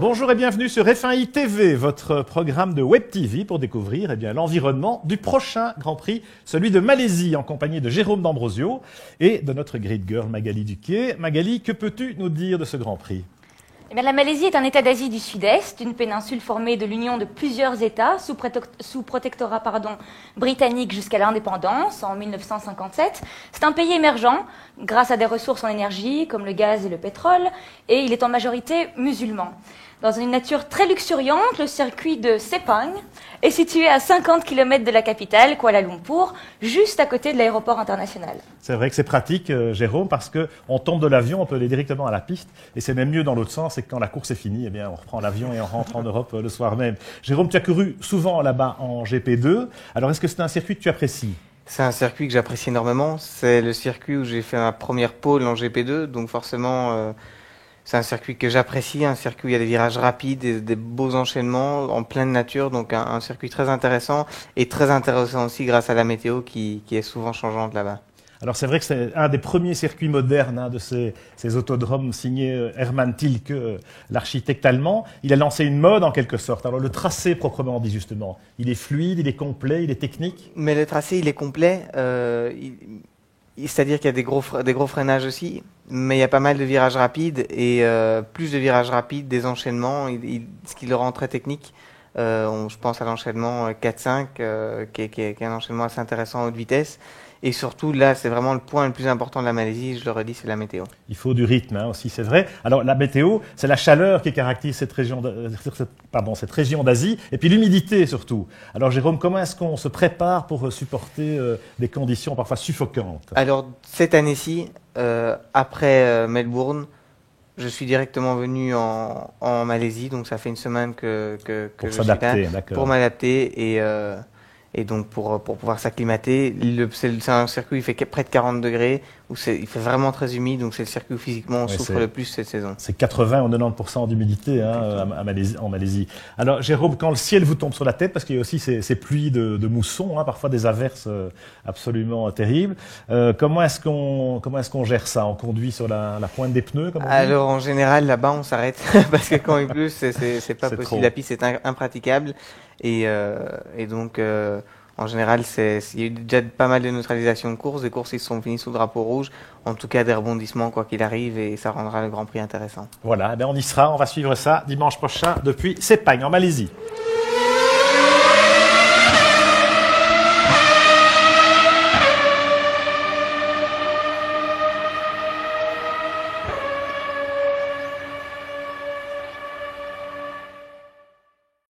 Bonjour et bienvenue sur F1i TV, votre programme de Web TV pour découvrir l'environnement du prochain Grand Prix, celui de Malaisie, en compagnie de Jérôme D'Ambrosio et de notre grid girl Magali Duquet. Magali, que peux-tu nous dire de ce Grand Prix ? La Malaisie est un État d'Asie du Sud-Est, une péninsule formée de l'union de plusieurs États sous protectorat britannique jusqu'à l'indépendance en 1957. C'est un pays émergent grâce à des ressources en énergie comme le gaz et le pétrole, et il est en majorité musulman. Dans une nature très luxuriante, le circuit de Sepang est situé à 50 km de la capitale, Kuala Lumpur, juste à côté de l'aéroport international. C'est vrai que c'est pratique, Jérôme, parce qu'on tombe de l'avion, on peut aller directement à la piste, et c'est même mieux dans l'autre sens, c'est que quand la course est finie, on reprend l'avion et on rentre en Europe le soir même. Jérôme, tu as couru souvent là-bas en GP2, alors est-ce que c'est un circuit que tu apprécies ? C'est un circuit que j'apprécie énormément, c'est le circuit où j'ai fait ma première pole en GP2, donc forcément... c'est un circuit que j'apprécie, un circuit où il y a des virages rapides, des beaux enchaînements en pleine nature, donc un circuit très intéressant et très intéressant aussi grâce à la météo qui est souvent changeante là-bas. Alors c'est vrai que c'est un des premiers circuits modernes de ces autodromes signés Hermann Tilke, l'architecte allemand. Il a lancé une mode en quelque sorte. Alors le tracé proprement dit justement, il est fluide, il est complet, il est technique. Mais le tracé il est complet. C'est-à-dire qu'il y a des gros freinages aussi, mais il y a pas mal de virages rapides et plus de virages rapides, des enchaînements, ce qui le rend très technique. Je pense à l'enchaînement 4-5, qui est un enchaînement assez intéressant à haute vitesse. Et surtout, là, c'est vraiment le point le plus important de la Malaisie, je le redis, c'est la météo. Il faut du rythme aussi, c'est vrai. Alors la météo, c'est la chaleur qui caractérise cette région d'Asie, et puis l'humidité surtout. Alors Jérôme, comment est-ce qu'on se prépare pour supporter des conditions parfois suffocantes ? Alors cette année-ci, après Melbourne, je suis directement venu en Malaisie, donc ça fait une semaine que je suis là pour m'adapter et donc pour pouvoir s'acclimater. C'est un circuit où il fait près de 40 degrés, où il fait vraiment très humide, donc c'est le circuit où physiquement on souffre le plus cette saison. C'est 80 ou 90% d'humidité en Malaisie. Alors Jérôme, quand le ciel vous tombe sur la tête, parce qu'il y a aussi ces pluies de mousson, parfois des averses absolument terribles, comment est-ce qu'on gère ça ? On conduit sur la pointe des pneus comme on dit ? Alors en général là-bas on s'arrête, parce que quand il pleut c'est pas possible, trop. La piste est impraticable. Et donc, en général, il y a eu déjà pas mal de neutralisation de courses. Des courses qui se sont finies sous le drapeau rouge. En tout cas, des rebondissements, quoi qu'il arrive, et ça rendra le Grand Prix intéressant. Voilà, on y sera. On va suivre ça dimanche prochain depuis Sepang, en Malaisie.